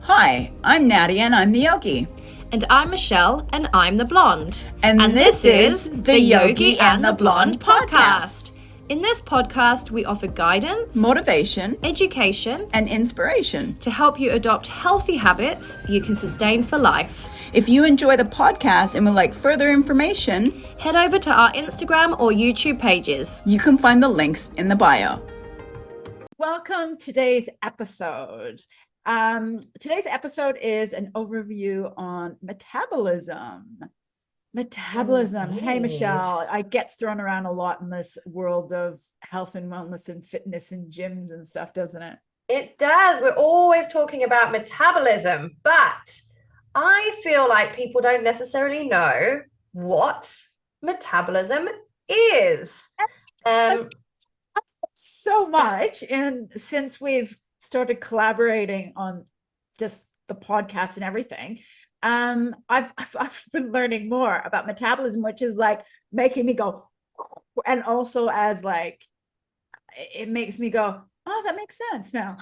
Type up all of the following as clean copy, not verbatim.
Hi, I'm Nadia and I'm the Yogi. And I'm Michelle and I'm the Blonde. And this is the Yogi and the Blonde podcast. In this podcast, we offer guidance, Motivation, education, and inspiration to help you adopt healthy habits you can sustain for life. If you enjoy the podcast and would like further information, head over to our Instagram or YouTube pages. You can find the links in the bio. Welcome to today's episode. Today's episode is an overview on metabolism. Metabolism. Hey, Michelle, it gets thrown around a lot in this world of health and wellness and fitness and gyms and stuff, doesn't it? It does. We're always talking about metabolism, but I feel like people don't necessarily know what metabolism is. So much. And since we've started collaborating on just the podcast and everything, I've been learning more about metabolism, which is like making me go, and also as like it makes me go, oh, that makes sense now.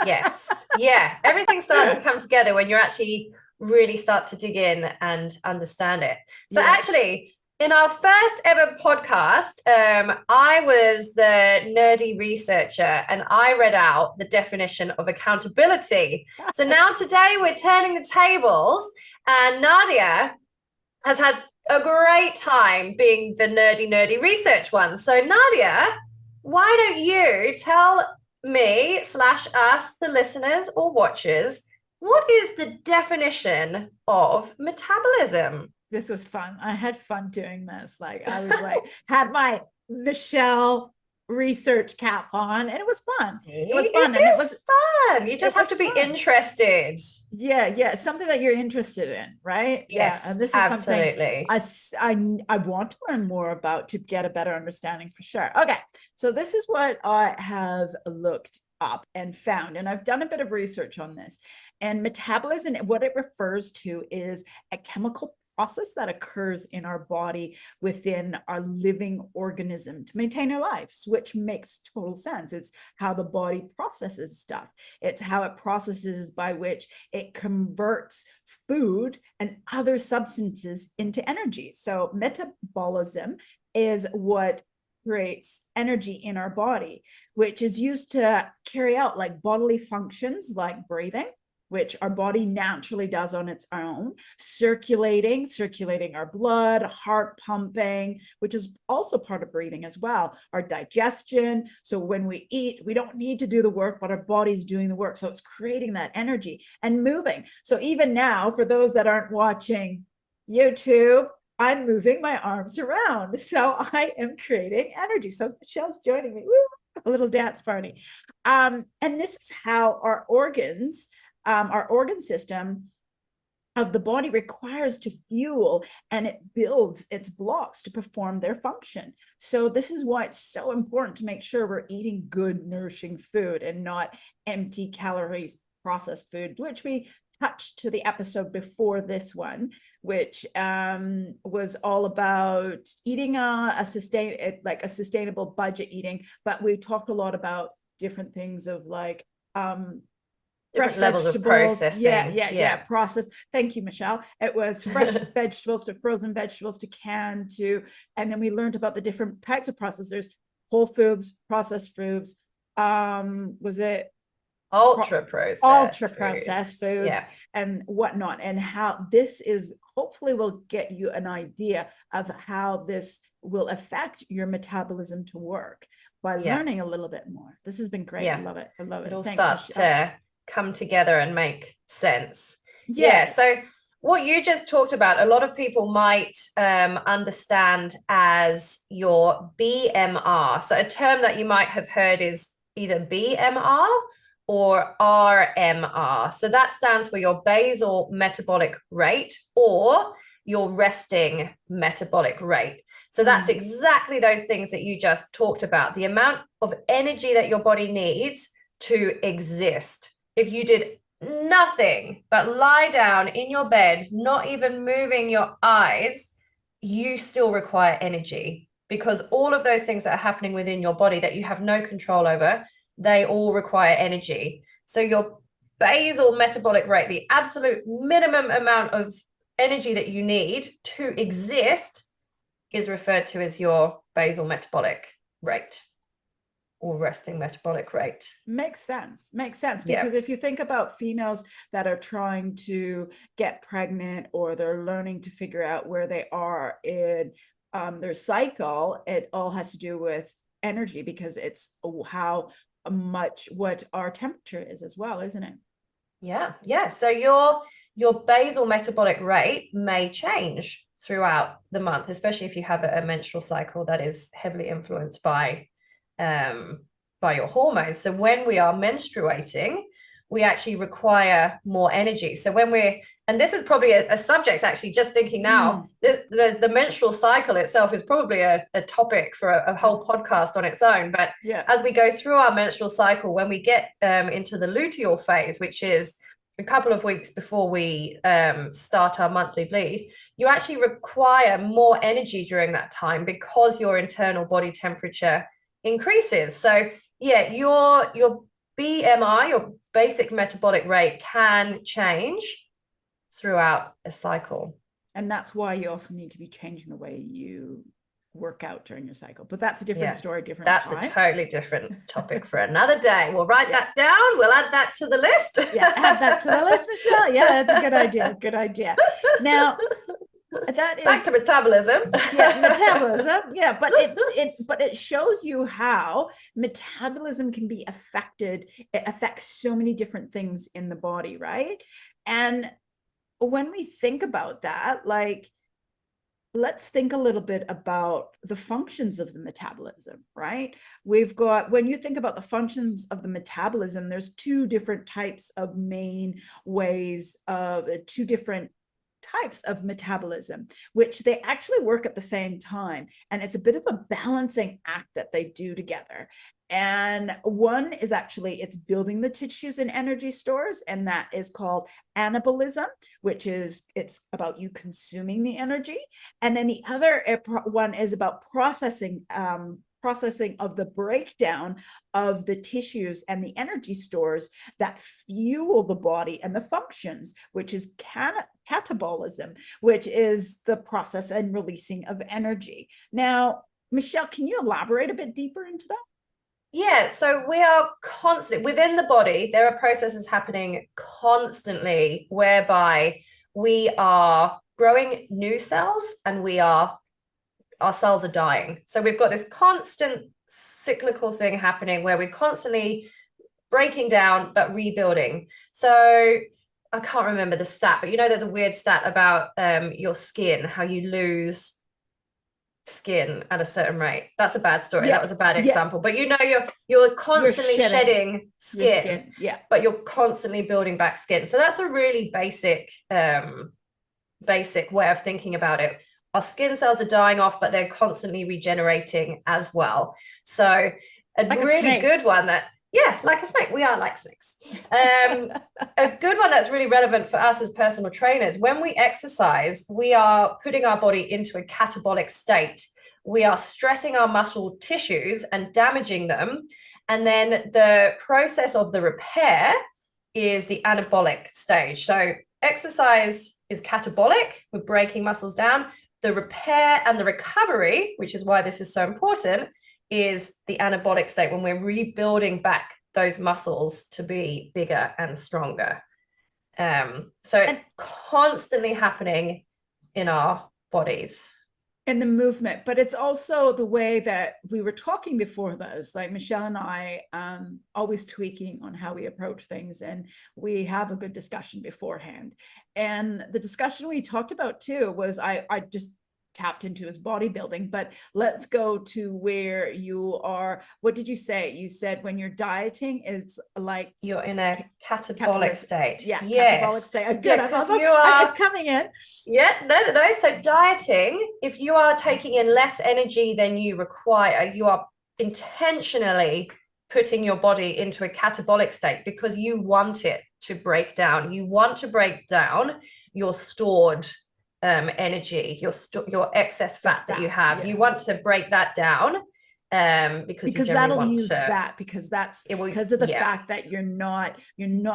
Yes. Yeah. Everything starts to come together when you're actually really start to dig in and understand it. So actually, in our first ever podcast, I was the nerdy researcher and I read out the definition of accountability. So now today we're turning the tables and Nadia has had a great time being the nerdy research one. So Nadia, why don't you tell me / us, the listeners or watchers, what is the definition of metabolism? This was fun. I had fun doing this. Like I was like, had my Michelle research cap on, and it was fun. It was fun. It was fun. You just have to be interested. Yeah. Something that you're interested in, right? Yes, yeah. And this is absolutely. something I want to learn more about to get a better understanding for sure. Okay, so this is what I have looked up and found, and I've done a bit of research on this. And metabolism, what it refers to is a chemical process that occurs in our body within our living organism to maintain our lives, which makes total sense. It's how the body processes stuff. It's how it processes by which it converts food and other substances into energy. So metabolism is what creates energy in our body, which is used to carry out like bodily functions like breathing, which our body naturally does on its own, circulating our blood, heart pumping, which is also part of breathing as well, our digestion. So when we eat, we don't need to do the work, but our body's doing the work. So it's creating that energy and moving. So even now, for those that aren't watching YouTube, I'm moving my arms around. So I am creating energy. So Michelle's joining me. Woo, a little dance party. And this is how our organs, our organ system of the body requires to fuel, and it builds its blocks to perform their function. So this is why it's so important to make sure we're eating good, nourishing food and not empty calories processed food, which we touched to the episode before this one, which was all about eating a sustainable budget eating. But we talked a lot about different things of like different levels of processing. Yeah. Process. Thank you, Michelle. It was fresh vegetables to frozen vegetables to canned to, and then we learned about the different types of processors: whole foods, processed foods. Was it ultra processed foods and whatnot, and how this is hopefully will get you an idea of how this will affect your metabolism to work by learning a little bit more. This has been great. I love it. It all starts to come together and make sense. So what you just talked about, a lot of people might understand as your BMR. So a term that you might have heard is either BMR or RMR. So that stands for your basal metabolic rate or your resting metabolic rate. So that's exactly those things that you just talked about, the amount of energy that your body needs to exist. If you did nothing but lie down in your bed, not even moving your eyes, you still require energy, because all of those things that are happening within your body that you have no control over, they all require energy. So your basal metabolic rate, the absolute minimum amount of energy that you need to exist, is referred to as your basal metabolic rate or resting metabolic rate. Makes sense. Because if you think about females that are trying to get pregnant, or they're learning to figure out where they are in their cycle, it all has to do with energy, because it's how much what our temperature is as well, isn't it? Yeah. So your basal metabolic rate may change throughout the month, especially if you have a menstrual cycle that is heavily influenced by your hormones. So when we are menstruating, we actually require more energy. So and this is probably a subject, actually, just thinking now, the menstrual cycle itself is probably a topic for a whole podcast on its own. But as we go through our menstrual cycle, when we get into the luteal phase, which is a couple of weeks before we start our monthly bleed, you actually require more energy during that time, because your internal body temperature increases. So your BMI, your basic metabolic rate, can change throughout a cycle. And that's why you also need to be changing the way you work out during your cycle. But that's a different story, That's a totally different topic for another day. We'll write that down. We'll add that to the list. Add that to the list, Michelle. Yeah, that's a good idea. Now, that is back to metabolism. Metabolism. But it shows you how metabolism can be affected. It affects so many different things in the body, right? And when we think about that, like, let's think a little bit about the functions of the metabolism, right? We've got, when you think about the functions of the metabolism, there's two different types of main ways of two different types of metabolism, which they actually work at the same time. And it's a bit of a balancing act that they do together. And one is actually, it's building the tissues and energy stores, and that is called anabolism, which is, it's about you consuming the energy. And then the other one is about processing of the breakdown of the tissues and the energy stores that fuel the body and the functions, which is catabolism, which is the process and releasing of energy. Now, Michelle, can you elaborate a bit deeper into that? Yeah, so we are constantly within the body. There are processes happening constantly whereby we are growing new cells and our cells are dying. So we've got this constant cyclical thing happening where we're constantly breaking down but rebuilding. So I can't remember the stat, but there's a weird stat about your skin, how you lose skin at a certain rate. That's a bad story. That was a bad example. But you're constantly shedding skin. But you're constantly building back skin. So that's a really basic way of thinking about it. Our skin cells are dying off, but they're constantly regenerating as well. So like really good one that, like a snake. We are like snakes. A good one that's really relevant for us as personal trainers. When we exercise, we are putting our body into a catabolic state. We are stressing our muscle tissues and damaging them. And then the process of the repair is the anabolic stage. So exercise is catabolic. We're breaking muscles down. The repair and the recovery, which is why this is so important, is the anabolic state, when we're rebuilding back those muscles to be bigger and stronger. So it's constantly happening in our bodies. And the movement, but it's also the way that we were talking before this, like Michelle and I always tweaking on how we approach things, and we have a good discussion beforehand. And the discussion we talked about too was, I just tapped into his bodybuilding, but let's go to where you are. What did you say? You said when you're dieting, is like you're in a catabolic state. Catabolic state. Good. It's coming in. No. So dieting, if you are taking in less energy than you require, you are intentionally putting your body into a catabolic state because you want it to break down. You want to break down your stored energy, your excess fat that you have. You want to break that down because you generally that'll want use to, that, because that's it will, because of the yeah, fact that you're not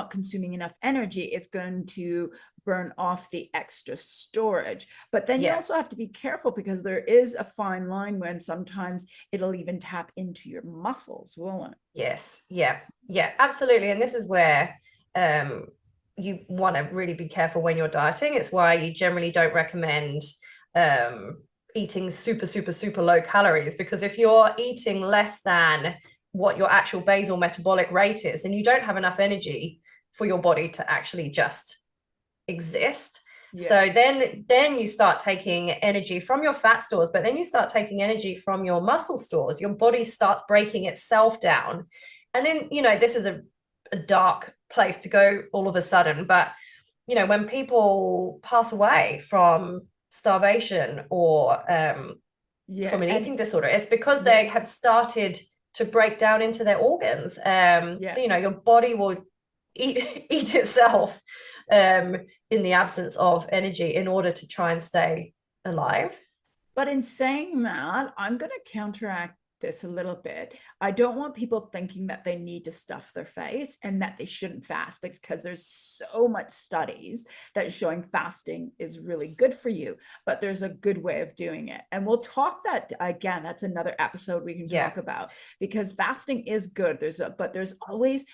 consuming enough energy. It's going to burn off the extra storage. But then you yeah, also have to be careful, because there is a fine line when sometimes it'll even tap into your muscles, won't it? yes, yeah, yeah, absolutely. And this is where you want to really be careful when you're dieting. It's why you generally don't recommend eating super, super, super low calories, because if you're eating less than what your actual basal metabolic rate is, then you don't have enough energy for your body to actually just exist. Yeah. So then you start taking energy from your fat stores, but then you start taking energy from your muscle stores. Your body starts breaking itself down. And then, this is a dark place to go all of a sudden. But, when people pass away from starvation or from an eating disorder, it's because they have started to break down into their organs. So, your body will eat itself in the absence of energy in order to try and stay alive. But in saying that, I'm going to counteract this a little bit. I don't want people thinking that they need to stuff their face and that they shouldn't fast, because there's so much studies that showing fasting is really good for you, but there's a good way of doing it. And we'll talk that again. That's another episode we can talk about, because fasting is good. But there's always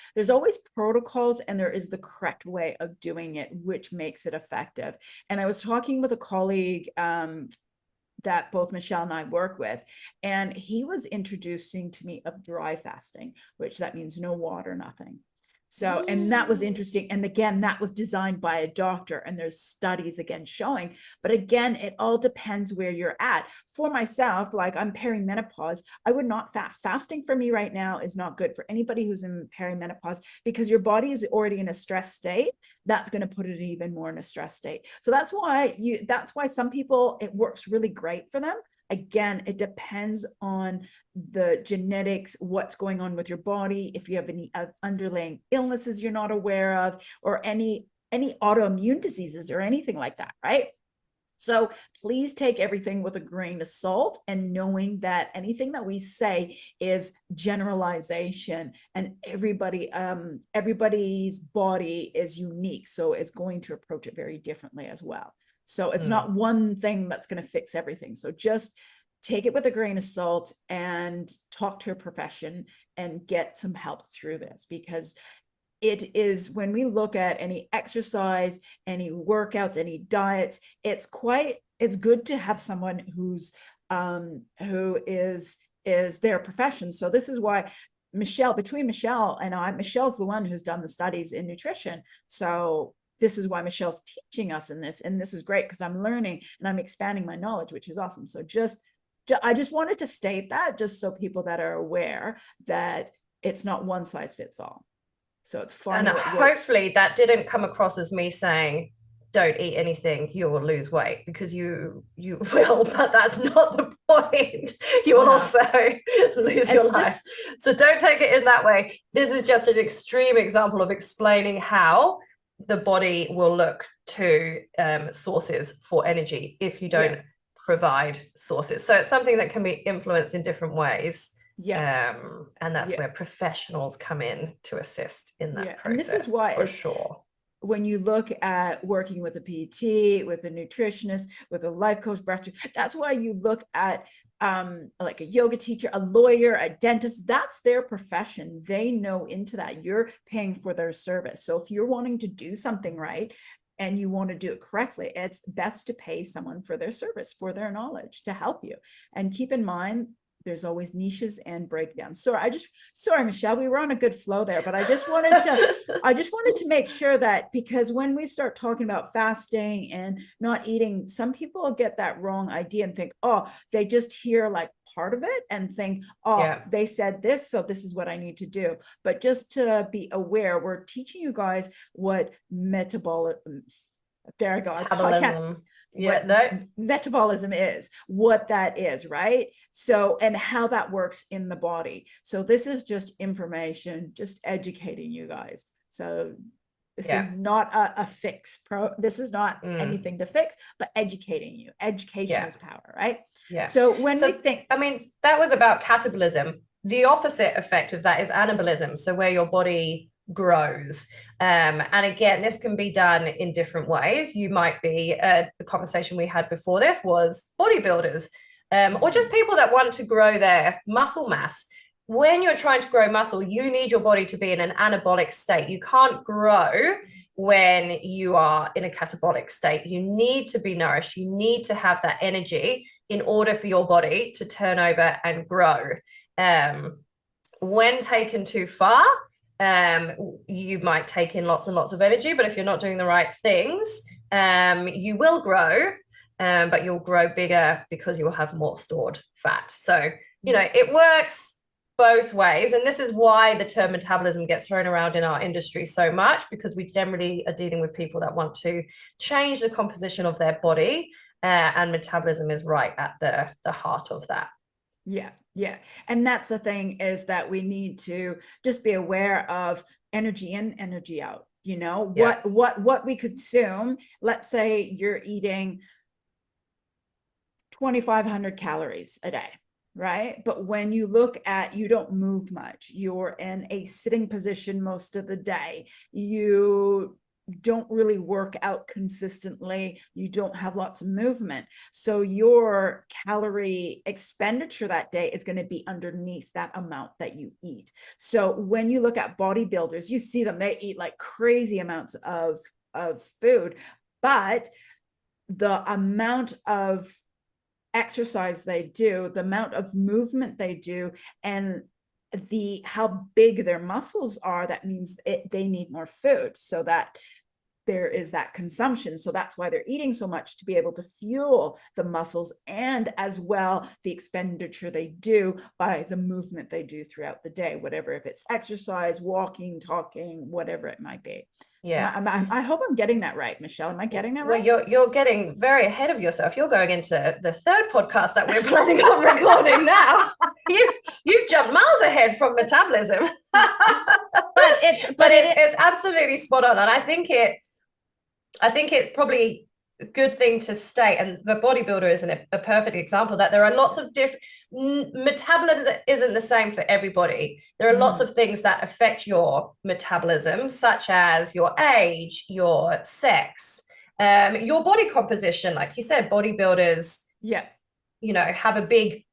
protocols, and there is the correct way of doing it, which makes it effective. And I was talking with a colleague, that both Michelle and I work with, and he was introducing to me of dry fasting, which that means no water, nothing. So, and that was interesting. And again, that was designed by a doctor, and there's studies again showing, but again, it all depends where you're at. For myself, like I'm perimenopause, I would not fast. Fasting for me right now is not good for anybody who's in perimenopause, because your body is already in a stress state. That's going to put it even more in a stress state. So that's why some people, it works really great for them. Again, it depends on the genetics, what's going on with your body, if you have any underlying illnesses you're not aware of, or any autoimmune diseases or anything like that, right? So please take everything with a grain of salt, and knowing that anything that we say is generalization, and everybody's body is unique. So it's going to approach it very differently as well. So it's not one thing that's going to fix everything. So just take it with a grain of salt and talk to a profession and get some help through this, because it is, when we look at any exercise, any workouts, any diets, it's good to have someone who is their profession. So this is why between Michelle and I, Michelle's the one who's done the studies in nutrition. So this is why Michelle's teaching us in this. And this is great, because I'm learning and I'm expanding my knowledge, which is awesome. So I just wanted to state that, just so people that are aware that it's not one size fits all. So it's fun. And hopefully that didn't come across as me saying, don't eat anything, you will lose weight, because you will, but that's not the point. You will also lose your life. So don't take it in that way. This is just an extreme example of explaining how the body will look to sources for energy if you don't provide sources. So it's something that can be influenced in different ways. And that's where professionals come in to assist in that process. And this is why, for sure, when you look at working with a PT, with a nutritionist, with a life coach, that's why you look at like a yoga teacher, a lawyer, a dentist. That's their profession. They know into that. You're paying for their service. So if you're wanting to do something right and you want to do it correctly, it's best to pay someone for their service, for their knowledge, to help you. And keep in mind, there's always niches and breakdowns. Sorry, Michelle, we were on a good flow there, but I just wanted to make sure that, because when we start talking about fasting and not eating, some people get that wrong idea and think, oh, they just hear like part of it and think, oh, they said this, so this is what I need to do. But just to be aware, we're teaching you guys what metabolism is, what that is, right? So, and how that works in the body. So this is just information, just educating you guys. So This Yeah. is not a fix. This is not anything to fix, but educating you. Education is power, right? Yeah. So when we think, I mean, that was about catabolism. The opposite effect of that is anabolism. So where your body grows. And again, this can be done in different ways. You might be, the conversation we had before this was bodybuilders, or just people that want to grow their muscle mass. When you're trying to grow muscle, you need your body to be in an anabolic state. You can't grow when you are in a catabolic state. You need to be nourished. You need to have that energy in order for your body to turn over and grow. When taken too far, you might take in lots and lots of energy, but if you're not doing the right things, you will grow, but you'll grow bigger because you'll have more stored fat. So, it works both ways. And this is why the term metabolism gets thrown around in our industry so much, because we generally are dealing with people that want to change the composition of their body, and metabolism is right at the heart of that. Yeah. And that's the thing, is that we need to just be aware of energy in, energy out. What we consume. Let's say you're eating 2,500 calories a day, right? But when you look at, you don't move much, you're in a sitting position most of the day, you don't really work out consistently, you don't have lots of movement, so your calorie expenditure that day is going to be underneath that amount that you eat. So when you look at bodybuilders, you see them, they eat like crazy amounts of food, but the amount of exercise they do, the amount of movement they do, and how big their muscles are, that means they need more food, so that there is that consumption. So that's why they're eating so much, to be able to fuel the muscles, and as well the expenditure they do by the movement they do throughout the day, whatever, if it's exercise, walking, talking, whatever it might be. Yeah. I hope I'm getting that right, Michelle. Am I getting that right? Well, you're getting very ahead of yourself. You're going into the third podcast that we're planning on recording now. You've jumped miles ahead from metabolism. but it's absolutely spot on. And I think it's probably a good thing to state, and the bodybuilder is a perfect example, that there are lots of different, metabolism isn't the same for everybody. There are lots of things that affect your metabolism, such as your age, your sex, your body composition. Like you said, bodybuilders, have a big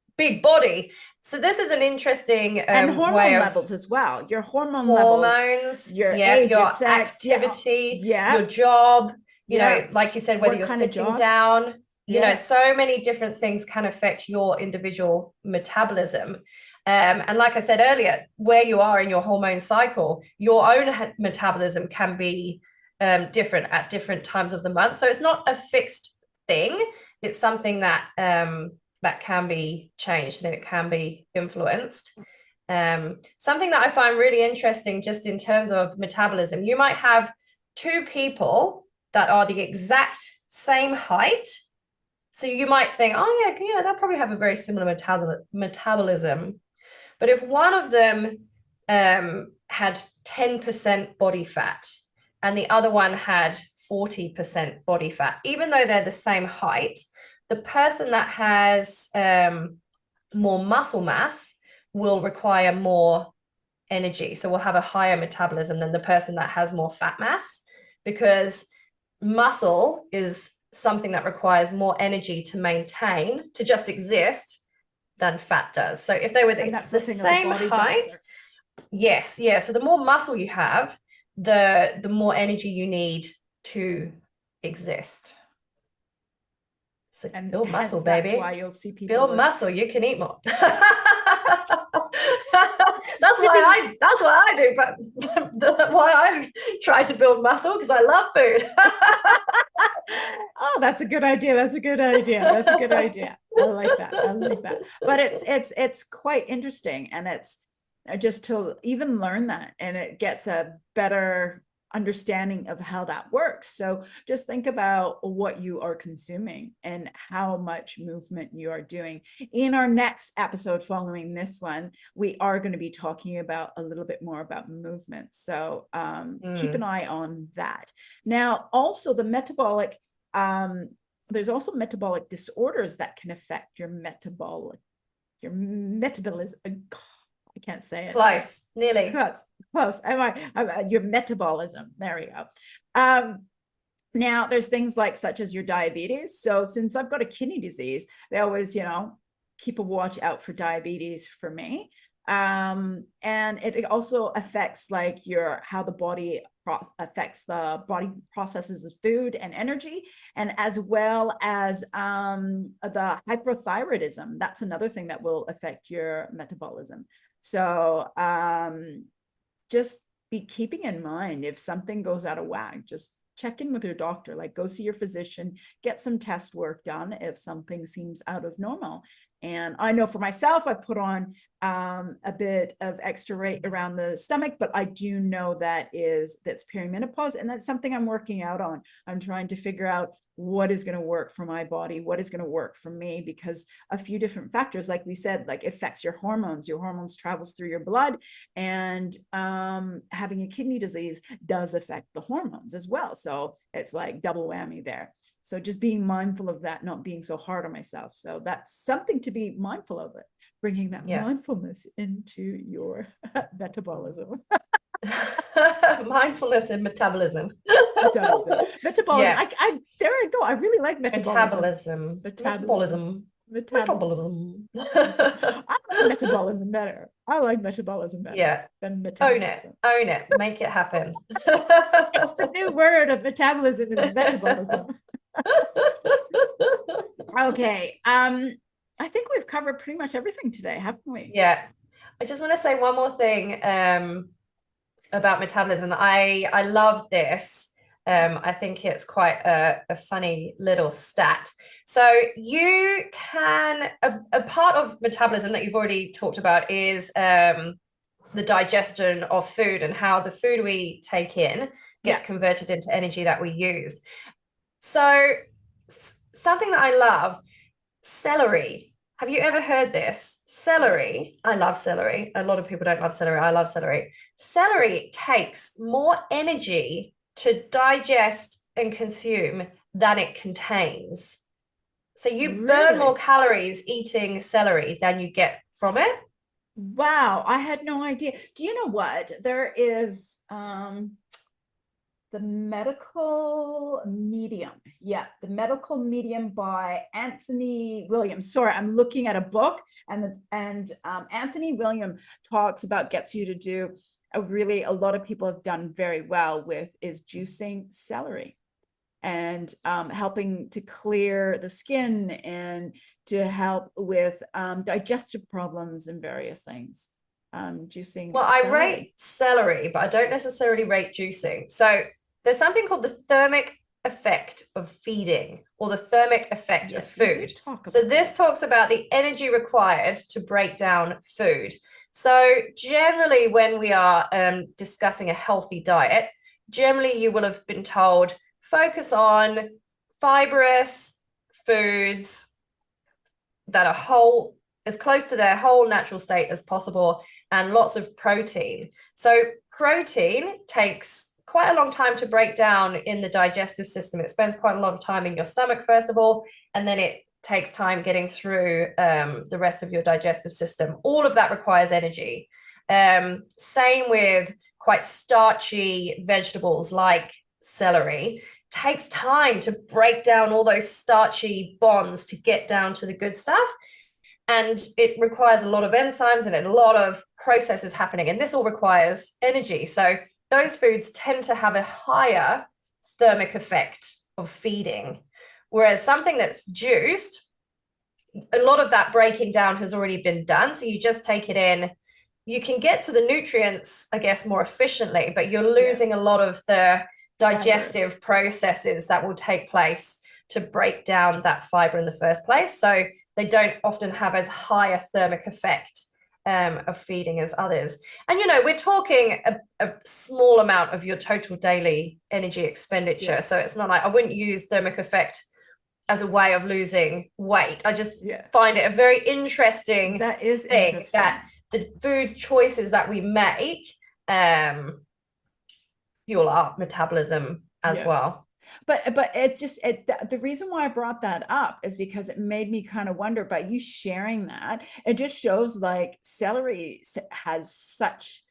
body. So this is an interesting and hormone levels as well. Your hormones, your age, your sex, activity, your job. Like you said, whether you're sitting down, so many different things can affect your individual metabolism. And like I said earlier, where you are in your hormone cycle, your own metabolism can be different at different times of the month. So it's not a fixed thing. It's something that that can be changed and it can be influenced. Something that I find really interesting, just in terms of metabolism, you might have two people that are the exact same height. So you might think, oh yeah, they'll probably have a very similar metabolism. But if one of them had 10% body fat and the other one had 40% body fat, even though they're the same height, the person that has more muscle mass will require more energy. So we'll have a higher metabolism than the person that has more fat mass, because muscle is something that requires more energy to maintain, to just exist, than fat does. So if they were the same height, so the more muscle you have, the more energy you need to exist. So and build muscle, baby. That's why you'll see people build muscle. You can eat more. That's why I do, but why I try to build muscle, because I love food. Oh, that's a good idea. That's a good idea. I like that. But it's quite interesting, and it's just to even learn that, and it gets a better understanding of how that works. So just think about what you are consuming and how much movement you are doing. In our next episode following this one, we are going to be talking about a little bit more about movement. So keep an eye on that. Now, also the metabolic, there's also metabolic disorders that can affect your metabolism. I can't say it. Close, nearly. Close. Your metabolism. There we go. Now, there's things like such as your diabetes. So since I've got a kidney disease, they always, keep a watch out for diabetes for me. And it also affects like how the body affects the body processes of food and energy, and as well as the hypothyroidism. That's another thing that will affect your metabolism. So just be keeping in mind if something goes out of whack, just check in with your doctor, like go see your physician, get some test work done if something seems out of normal. And I know for myself, I put on a bit of extra weight around the stomach, but I do know that's perimenopause, and that's something I'm working out on. I'm trying to figure out what is going to work for my body, what is going to work for me, because a few different factors, like we said, like affects your hormones travels through your blood, and having a kidney disease does affect the hormones as well. So it's like double whammy there. So just being mindful of that, not being so hard on myself. So that's something to be mindful of, it, bringing that mindfulness into your metabolism. Mindfulness and metabolism. Metabolism. Yeah. There I go. I really like metabolism. Metabolism. I like metabolism better. Than metabolism. Own it. Make it happen. It's the new word of metabolism is metabolism. Okay. I think we've covered pretty much everything today, haven't we? Yeah. I just want to say one more thing about metabolism. I love this. I think it's quite a funny little stat. So you can, a part of metabolism that you've already talked about is the digestion of food and how the food we take in gets converted into energy that we use. So something that I love, celery. Have you ever heard this? Celery. I love celery. A lot of people don't love celery. I love celery. Celery takes more energy to digest and consume than it contains. So you burn more calories eating celery than you get from it. Wow, I had no idea. Do you know what? There is the medical medium. Yeah, the medical medium by Anthony Williams. Sorry, I'm looking at a book, and Anthony Williams gets you to do a lot of people have done very well with is juicing celery, and helping to clear the skin and to help with digestive problems and various things. Juicing. Well, I rate celery, but I don't necessarily rate juicing. So there's something called the thermic effect of feeding, or the thermic effect of food. So this talks about the energy required to break down food. So generally, when we are discussing a healthy diet, generally you will have been told, focus on fibrous foods that are whole, as close to their whole natural state as possible, and lots of protein. So protein takes quite a long time to break down in the digestive system. It spends quite a lot of time in your stomach, first of all, and then it takes time getting through the rest of your digestive system. All of that requires energy. Same with quite starchy vegetables like celery. Takes time to break down all those starchy bonds to get down to the good stuff. And it requires a lot of enzymes and a lot of processes happening. And this all requires energy. So those foods tend to have a higher thermic effect of feeding. Whereas something that's juiced, a lot of that breaking down has already been done. So you just take it in. You can get to the nutrients, I guess, more efficiently, but you're losing a lot of the digestive processes that will take place to break down that fiber in the first place. So they don't often have as high a thermic effect of feeding as others. And, we're talking a small amount of your total daily energy expenditure. Yeah. So it's not like, I wouldn't use thermic effect as a way of losing weight. I just find it a very interesting that is thing interesting. that the food choices that we make fuel our metabolism as well. But it just the reason why I brought that up is because it made me kind of wonder, by you sharing that, it just shows like celery has such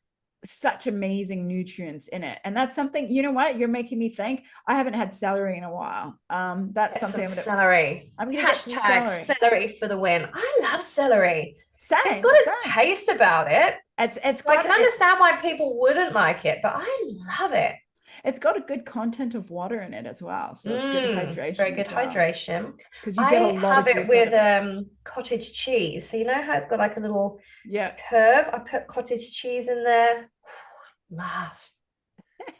amazing nutrients in it. And that's something, you know what, you're making me think. I haven't had celery in a while. That's something. Celery. I'm gonna get some celery. Celery for the win. I love celery. Same, it's got a taste about it. I can understand why people wouldn't like it, but I love it. It's got a good content of water in it as well, so it's good hydration. Very good hydration. Because you get a lot have it with cottage cheese. So you know how it's got like a little curve. I put cottage cheese in there. Love.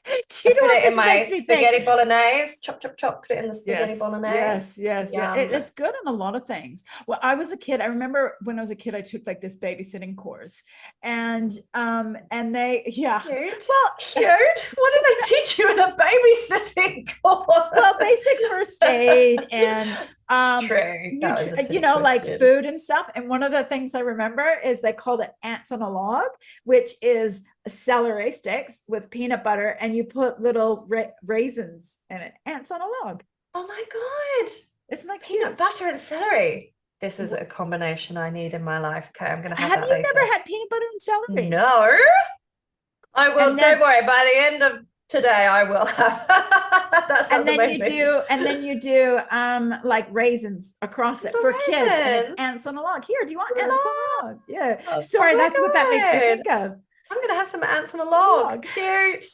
I put it in my spaghetti bolognese. Chop, chop, chop. Put it in the spaghetti bolognese. Yes. It's good on a lot of things. Well, I was a kid. I remember when I was a kid, I took like this babysitting course, and they cute. Well, cute. What did they teach you in a babysitting course? Well, basic first aid and true. Like food and stuff. And one of the things I remember is they called it ants on a log, which is celery sticks with peanut butter, and you put little raisins in it. Ants on a log. Oh my god, isn't that peanut butter and celery? This is a combination I need in my life. Okay, I'm gonna have that you never had peanut butter and celery? No, I will. Don't worry, by the end of today I will have. That sounds amazing. Then you do like raisins across it for kids, and it's ants on a log. Here, do you want ants on a log? Yeah. Sorry, that's what that makes me think of. I'm gonna have some ants on a log. Cute.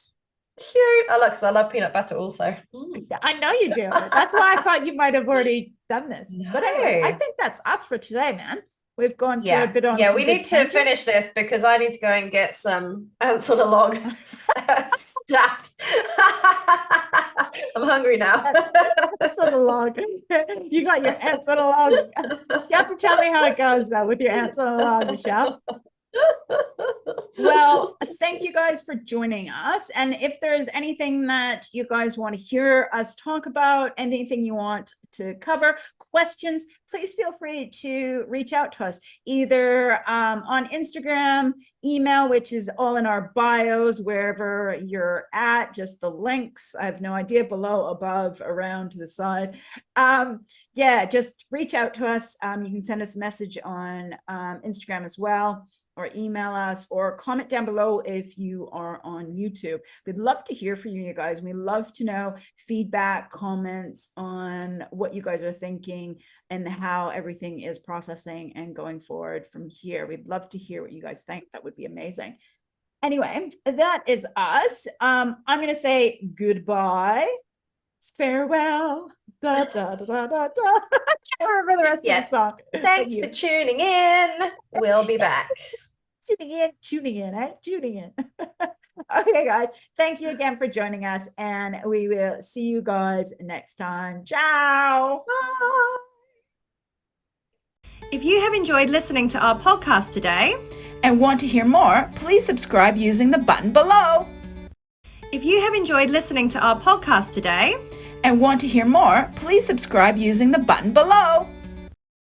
Because I love peanut butter also. Yeah, I know you do. That's why I thought you might have already done this. No. But anyways, I think that's us for today, man. We've gone through a bit on. Yeah, we need to finish this because I need to go and get some ants on a log stacked. I'm hungry now. Ants on a log. You got your ants on a log. You have to tell me how it goes though with your ants on a log, Michelle. Well, thank you guys for joining us. And if there's anything that you guys want to hear us talk about, anything you want to cover, questions, please feel free to reach out to us either on Instagram, email, which is all in our bios, wherever you're at, just the links. I have no idea, below, above, around, to the side. Just reach out to us. You can send us a message on Instagram as well, or email us, or comment down below if you are on YouTube. We'd love to hear from you guys. We love to know feedback, comments on what you guys are thinking and how everything is processing and going forward from here. We'd love to hear what you guys think. That would be amazing. Anyway, that is us. I'm going to say goodbye. Farewell. Da, da, da, da, da, da. I can't remember the rest of the song. Thanks for tuning in. We'll be back. Tuning in. Okay, guys. Thank you again for joining us, and we will see you guys next time. Ciao. Bye. If you have enjoyed listening to our podcast today and want to hear more, please subscribe using the button below. If you have enjoyed listening to our podcast today and want to hear more, please subscribe using the button below.